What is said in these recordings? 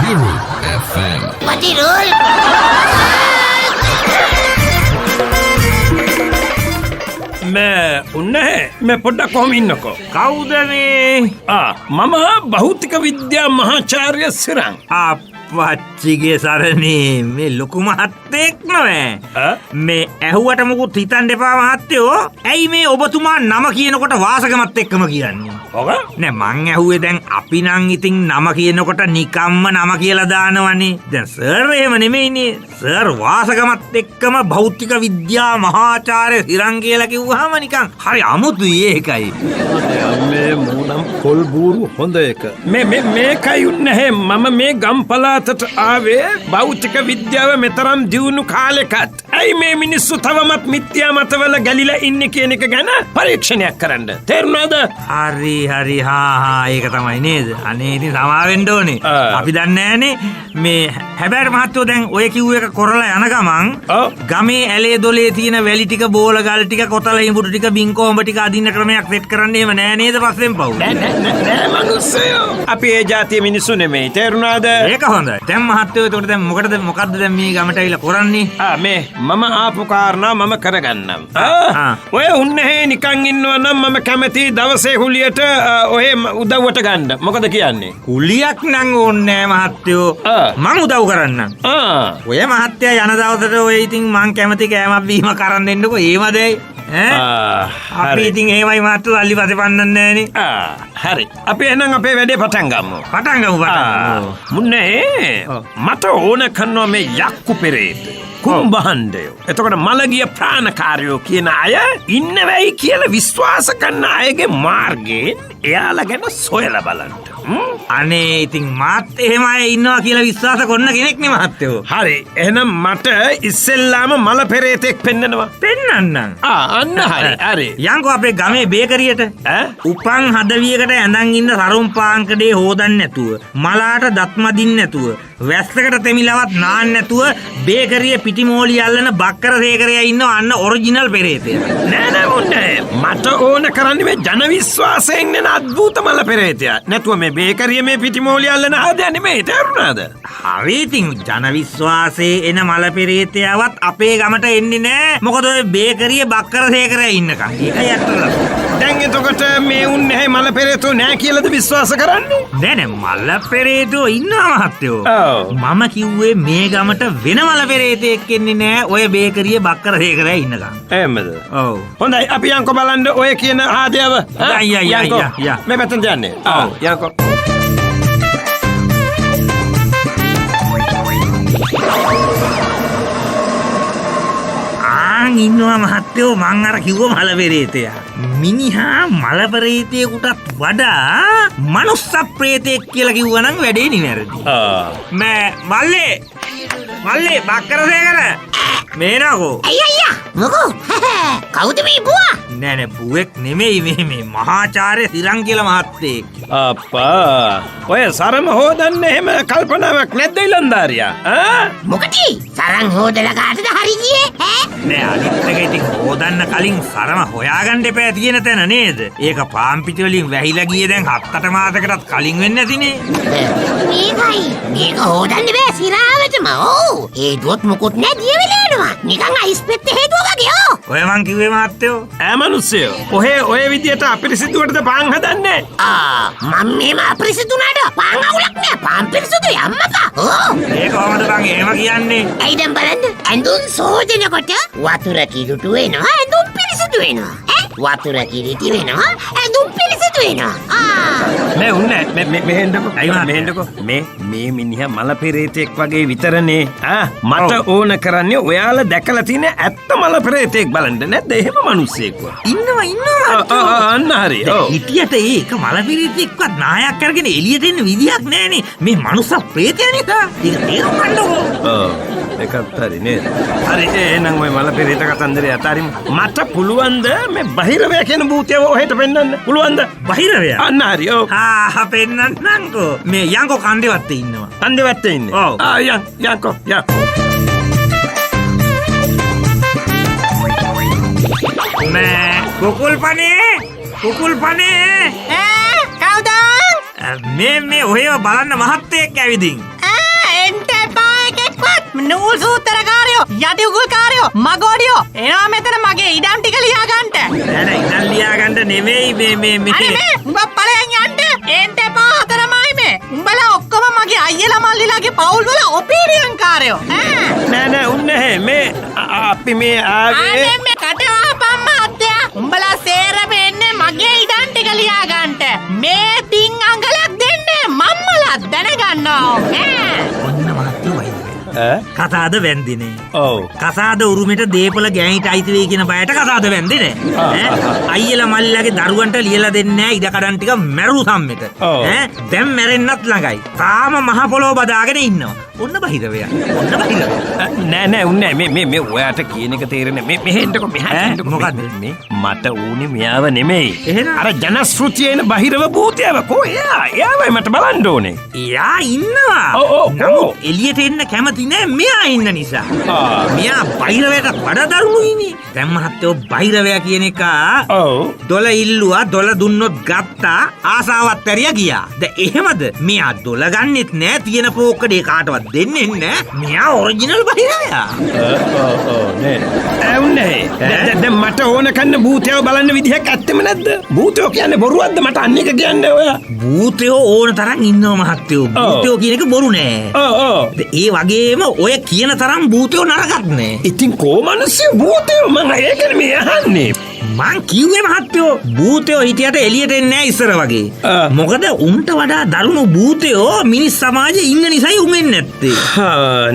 Guru FM. Mati roll. मैं उन्हें मैं पढ़ा कौम इनको කවුදනේ मम भौतिक विद्या महाचार्य सिरंग පච්චිගේ සරණේ මේ ලොකු මහත්තයෙක් නොවේ මේ ඇහුවට මුකුත් හිතන්න එපා මහත්තයෝ ඇයි මේ ඔබතුමා නම කියනකොට වාසගමත් එක්කම කියන්නේ ඔක නෑ මං ඇහුවේ දැන් අපි නම් ඉතින් නම කියනකොට නිකම්ම නම කියලා දානවනේ දැන් සර් එහෙම නෙමෙයිනේ සර් වාසගමත් එක්කම භෞතික විද්‍යා මහාචාර්ය සිරං කියලා කිව්වහම නිකන් හරි අමුතුයි ඒකයි මේ මූනම් කොල් බూరు හොඳ එක මේකයි උන්නේ මම මේ ගම්පලාතට ආවේ භෞතික විද්‍යාව මෙතරම් දියුණු කාලෙකත් ඇයි මේ මිනිස්සු තවමත් මිත්‍යා මතවල ගැලිලා ඉන්නේ කියන එක ගැන පරීක්ෂණයක් කරන්න තේරුණාද හරි හා ඒක තමයි නේද අනේ ඉතින් සමාවෙන්න ඕනේ අපි දන්නේ නැහනේ මේ හැබැයි මහත්තයෝ දැන් ඔය කිව්ව එක කරලා යන ගමන් ගමේ ඇලේ දොලේ තියෙන වැලි ටික බෝල ගල් ටික කොතල ඉඹුටු ටික බින්කොඹ ටික අදින්න ක්‍රමයක් සෙට් කරන්න එහෙම නෑ නේද පස්සෙන් පව් නෑ මනුස්සයෝ අපි ඒ ජාතිය මිනිස්සු නෙමෙයි තේරුණාද ඒක හොඳයි දැන් මහත්තයෝ එතකොට දැන් මොකද්ද දැන් මේ ගමට ඇවිල්ලා කරන්නේ මේ මම ආපු කාරණා මම කරගන්නම් ඔය උන්නේ නිකන් ඉන්නවා නම් මම කැමති දවසේ කුලියට ඔය උදව්වට ගන්න මොකද කියන්නේ කුලියක් නම් ඕනේ නෑ මහත්තයෝ මම උදව් කරන්නම් ඔය මහත්තයා යන දවසට ඔය ඉතින් මං කැමති කෑමක් බීම කරන් දෙන්නකෝ ඒවදයි අපි ඉතින් එහෙමයි මහත්තයෝ අල්ලි පස්සේ පන්නන්නේ නෑනේ හරි අපි එහෙනම් අපේ වැඩේ පටන් ගමු මුන්නේ මට ඕන කරනවා මේ යක්කු පෙරේත කුම්භහන්ඩයෝ එතකොට මළගිය ප්‍රාණකාරයෝ කියන අය ඉන්න වෙයි කියලා විශ්වාස කරන අයගේ මාර්ගයෙන් එයාලා ගැන සොයලා බලන්න අනේ ඉතින් මාත් එහෙම අය ඉන්නවා කියලා විශ්වාස කරන කෙනෙක් නේ මහත්තයෝ හරි එහෙනම් මට ඉස්සෙල්ලාම මල පෙරේතෙක් පෙන්නනවා පෙන්නන්නම් අන්න හරි යන්කෝ අපේ ගමේ බේකරියට උපන් හදවියකට ඇඳන් ඉන්න සරුම් පාංකඩේ හොදන්න නැතුව මලාට දත් මදින්න නැතුව වැස්සකට තෙමිලවත් නාන්න නැතුව බේකරිය පිටිමෝලි අල්ලන බක්කර සේකරයා ඉන්නවා අන්න ඔරිජිනල් පෙරේතයා නෑ මුන්නේ මට ඕන කරන්නේ මේ ජන විශ්වාසයෙන් නෙන අද්භූත මල පෙරේතයා නැතුව මේ බේකරිය මේ පිටිමෝලි අල්ලන ආදයා නෙමෙයි තේරුණාද හරි ඉතින් ජන විශ්වාසයේ එන මල පෙරේතයාවත් අපේ ගමට එන්නේ නෑ මොකද ඔය බේකරිය බක්කර සේකරයා ඉන්නකම් ඒකයි ඇත්තද දැන් එතකොට මේ උන්නේ මල පෙරේතෝ නෑ කියලාද විශ්වාස කරන්නේ නෑ මල පෙරේතෝ ඉන්නවා මහත්තයෝ මම කිව්වේ මේ ගමට වෙන මල පෙරේතෙක් එන්නේ නෑ ඔය බේකරිය බක්කර සේකරයා ඉන්නකම් එහෙමද ඔව් හොඳයි අපි යන්කෝ බලන්න ඔය කියන ආදයව යා මේ පැත්තෙන් යන්නේ ඔව් යන්කෝ ඉන්නවා මහත්තයෝ මං අර කිව්ව මල පෙරේතයා මිනිහා මල පෙරේතයෙකුටත් වඩා මනුස්ස ප්‍රේතෙක් කියලා කිව්වනම් වැඩේ නිවැරදි මල්ලේ බක්කර සේකර මේනකෝ අයියා මොකෝ කවුද මේ බුවා නෑ බුවෙක් නෙමෙයි මේ මහාචාර්ය සිරං කියලා මහත්තයෙක් අප්පා ඔය සරම හොදන්න එහෙම කල්පනාවක් නැද්ද ඉලන්දාරියා මොකටි සරන් හොදලා කාටද හරි ගියේ නෑ අනිත් එක ඉතින් හොදන්න කලින් සරම හොයාගන්න එපා තියෙන තැන නේද ඒක පාම් පිටි වලින් වැහිලා ගියේ දැන් 7-8 මාසයකටත් කලින් වෙන්නේ නැතිනේ මේකයි මේක හොදන්න බෑ සිරාවටම ඔව් ඒකත් මොකොත් නෑ ගිය වෙලේ යනවා නිකන් අයිස් පෙට්ටේ හේතුව වගේ ඔය මං කිව්වේ මහත්තයෝ මනුස්සයෝ ඔය විදියට අපිරිසිදුවටද පාන් හදන්නේ මම මේම අපිරිසිදුනාට පාන් අවුලක් නෑ පාන් පිරිසිදු යම්මපා ඒ කොහමද බං එහෙම කියන්නේ ඇයි දැන් බලන්න ඇඳුම් සෝදනකොට වතුර කිලුටු වෙනවා ඇඳුම් පිරිසිදු වෙනවා වතුර කිලිටි වෙනවා ඇඳුම් පිරිසිදු වෙනවා මේ උන්නේ මෙහෙන්නකෝ අයියා මෙහෙන්නකෝ මේ මිනිහා මල පෙරේතෙක් වගේ විතරනේ මට ඕන කරන්නේ ඔයාලා දැකලා තියෙන ඇත්ත මල පෙරේතෙක් බලන්න නැද්ද එහෙම මිනිස්සෙක්ව ඉන්නවා අන්න හරි හිටියට ඒක මල පෙරේතෙක්වත් නායක් කරගෙන එළියට එන්න විදියක් නෑනේ මේ මනුස්ස ප්‍රේතයා නිසා ඒක තේරුම් ගන්නකෝ ඒකත් හරි නේද හරි එහෙනම් ඔය මල පෙරේත කතන්දරය අතාරිමු මට පුළුවන්ද මේ බහිරවය කියන භූතයව ඔහෙට පෙන්නන්න පුළුවන්ද බහිරවය අන්න හරි ඔව් පෙන්නන්නම්කෝ මේ යන්කෝ කන්දේවත්තේ ඉන්නවා කන්දේවත්තේ ඉන්නේ ඔව් යන්කෝ මේ කුකුල් පනේ කවුද මේ ඔහෙව බලන්න මහත්තයෙක් ඇවිදින් නූල් සූත්‍රකාරයෝ යටි උගුල්කාරයෝ මගෝඩියෝ එනවා මෙතන මගේ ඉඩම් ටික ලියා ගන්නට. නෑ ඉතින් ලියා ගන්න නෙමෙයි මේ අනේ මේ උඹ ඵලයන් යන්න එන්ට එපා අතරමයි මේ. උඹලා ඔක්කොම මගේ අයියලා මල්ලිලාගේ පවුල් වල ඔපීනියන් කාරයෝ. නෑ උන්නේ මේ අපි මේ ආවේ අනේ මේ කටවාපම්ම අත්තයා උඹලා සේරම එන්නේ මගේ ඉඩම් ටික ලියා ගන්නට. මේ තින් අඟලක් දෙන්නේ මම්මලා දැනගන්නවා. ඔන්න මහත්තයෝ වයිද කතාද වැන්දිනේ. ඔව්. කසාද උරුමෙට දීපල ගෑනිට අයිති වෙයි කියන බයට කසාද වැන්දිනේ. අයියලා මල්ලිලාගේ දරුවන්ට ලියලා දෙන්නේ නැහැ ඉඩ කඩන් ටික මැරු සම්මෙට. දැන් මැරෙන්නත් ළඟයි. තාම මහ පොළොව බදාගෙන ඉන්නවා. ඔන්න බහිරවයා. ඔන්න බහිරවයා. නෑ උන්නේ මේ ඔයාට කියන එක තේරෙන්නේ මේ මෙහෙන්ටකො මෙහාට මොකද්ද මේ මට ඌනේ මෙයාව නෙමෙයි. එහෙනම් අර ජනශ්‍රුතියේන බහිරව භූතයව කෝ එයාවයි මට බලන්න ඕනේ. එයා ඉන්නවා. නමුත් එළියට එන්න කැමති නෑ මෙයා ඉන්න නිසා. මෙයා බහිරවයට වඩා දරුණුයිනේ. දැන් මහත්තයෝ බහිරවයා කියන එක දොල ඉල්ලුවා දොල දුන්නොත් ගත්තා ආසාවත් ඇරියා ගියා. දැන් එහෙමද? මෙයා දොල ගන්නෙත් නෑ තියෙන පෝක්කඩේ කාටවත් දෙන්නේ නෑ. මෙයා ඔරිජිනල් බහිරවයා. නේ. උන්නේ. දැන් මට ඕන කන්න භූතයව බලන්න විදිහක් ඇත්තෙම නැද්ද? භූතයෝ කියන්නේ බොරුවක්ද මට අන්න එක කියන්නේ ඔයා? භූතයෝ ඕන තරම් ඉන්නවා මහත්තයෝ. භූතයෝ කියන එක බොරු නෑ. ඒ වගේම ඔය කියන තරම් භූතයෝ නරකත් නෑ. ඉතින් කොහොමනස්සේ භූතයෝ මම ඒකනේ මේ අහන්නේ. මං කිව්වේ මහත්තයෝ භූතයෝ හිටියට එළියට එන්නේ නැහැ ඉස්සර වගේ. මොකද උන්ට වඩා දරුණු භූතයෝ මිනිස් සමාජයේ ඉන්න නිසායි උන් එන්නේ නැත්තේ.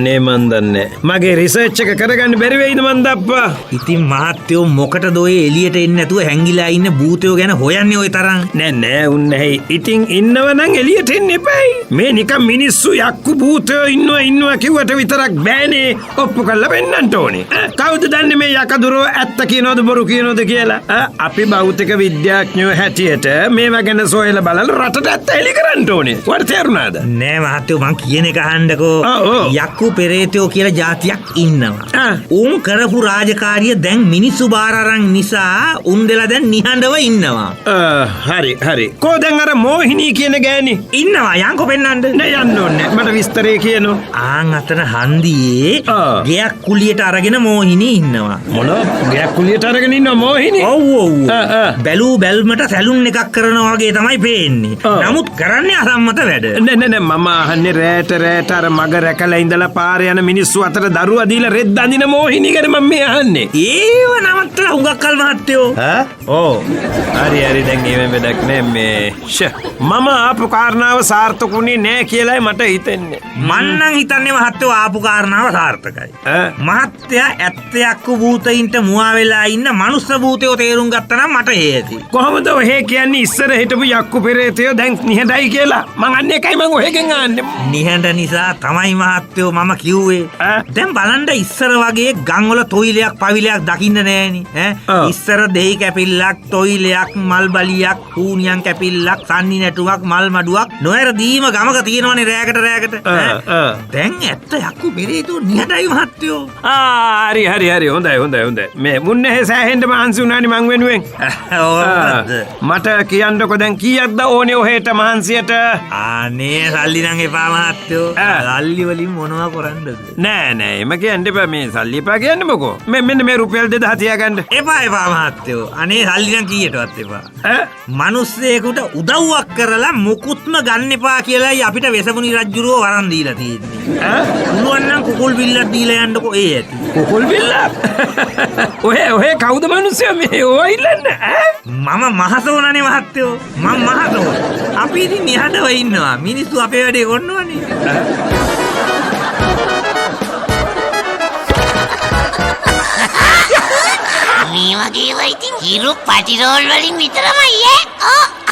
නේ මන් දන්නේ. මගේ රිසර්ච් එක කරගන්න බැරි වෙයිද මන් දප්පා. ඉතින් මහත්තයෝ මොකටද ඔය එළියට එන්නේ නැතුව හැංගිලා ඉන්න භූතයෝ ගැන හොයන්නේ ඔය තරම්? නෑ උන්නේ. ඉතින් ඉන්නව නම් එළියට එන්න එපයි. මේ නිකන් මිනිස්සු යක්කු භූතයෝ ඉන්නවා කිව්වට විතරක් බෑනේ. ඔප්පු කරලා පෙන්නන්න ඕනේ. කවුද දන්නේ මේ යකදුරෝ ඇත්ත කියනවද බොරු කියනවද කියලා? අපි භෞතික විද්‍යාඥයෝ හැටියට මේවා ගැන සොයලා බලලා රටට ඇත්ත එලි කරන්න ඕනේ. වට තේරුණාද? නෑ මහත්තයෝ මං කියන එක අහන්නකෝ. යක්කු පෙරේතයෝ කියලා જાතියක් ඉන්නවා. උන් කරපු රාජකාරිය දැන් මිනිස්සු බාර අරන් නිසා උන් දෙලා දැන් නිහඬව ඉන්නවා. හරි. කෝ දැන් අර මෝහිනී කියන ගෑණි ඉන්නවා යන්කෝ පෙන්නන්න. නෑ යන්න ඕනේ. මට විස්තරේ කියනෝ. අතන හන්දියේ ගෙයක් කුලියට අරගෙන මෝහිනී ඉන්නවා. මොනවා? ගෙයක් කුලියට අරගෙන ඉන්නවා මෝහිනී? ඔව්. බැලූ බැල්මට සැලුන් එකක් කරනවා වගේ තමයි පේන්නේ. නමුත් කරන්නේ අසම්මත වැඩ. නෑ මම අහන්නේ රෑට අර මග රැකලා ඉඳලා පාරේ යන මිනිස්සු අතර දරුවා දීලා රෙද්ද අඳින මෝහිනී ගැන මම මේ අහන්නේ. ඒව නවත්තලා හුඟක් කල් මහත්තයෝ. හරි දැන් ඒවෙන් වැඩක් නෑ මේ. මම ආපු කාරණාව සාර්ථකුනේ නෑ කියලායි මට හිතෙන්නේ. මං නම් හිතන්නේ මහත්තයෝ ආපු කාරණාව සාර්ථකයි. මහත්තයා ඇත්තයක් භූතයින්ට මුවා වෙලා ඉන්න මනුස්ස භූතයෝ තේරුම් ගත්තා නම් මට හේති. කොහොමද ඔහෙ කියන්නේ ඉස්සර හිටපු යක්කු පෙරේතයෝ දැන් නිහඬයි කියලා? මං අන්නේ එකයි මං ඔහෙගෙන් අහන්නේ. නිහඬ නිසා තමයි මහත්තයෝ මම කිව්වේ. දැන් බලන්න ඉස්සර වගේ ගම් වල තොইলයක් පවිලයක් දකින්න නෑනේ. ඉස්සර දෙහි කැපිල්ලක් තොইলයක් මල් බලියක් කූණියන් කැපිල්ලක් සන්නි නැටුමක් මල් මඩුවක් නොයර දීම ගමක තියෙනවනේ රැයකට. දැන් ඇත්ත යක්කු පෙරේතයෝ නිහඬයි මහත්තයෝ. හරි හොඳයි. මේ මුන්නේ සෑහෙන්න මහන්සි වුණානේ මං වෙනුවෙන්. මට කියන්නකො දැන් කීයක්ද ඕනේ ඔහෙට මහන්සියට? අනේ සල්ලි නම් එපා මහත්තයෝ. සල්ලි වලින් මොනවා කරන්නද? නෑ එම කියන්න එපා. මේ සල්ලි එපා කියන්න මොකෝ. මෙන්න මේ රුපියල් 2000 තියාගන්න. එපා මහත්තයෝ. අනේ සල්ලි නම් කීයටවත් එපා. මිනිස්සෙකුට උදව්වක් කරලා මුකුත්ම ගන්න එපා කියලායි අපිට වෙසමුණි රජුරෝ වරන් දීලා තියෙන්නේ. පුළුවන් නම් කුකුල් බිල්ලක් දීලා යන්නකෝ ඒ ඇති. කුකුල් බිල්ලක්? ඔහෙ කවුද මිනිස්සු මේ ඕවා ඉල්ලන්නේ? මම මහසෝනනේ මහත්තයෝ. මම මහසෝන. අපි ඉතින් නිහඬව ඉන්නවා. මිනිස්සු අපේ වැඩේ කරනවනේ. මේ වගේ ඒවා ඉතින් හිරු පටිරෝල් වලින් විතරමයි ඈ.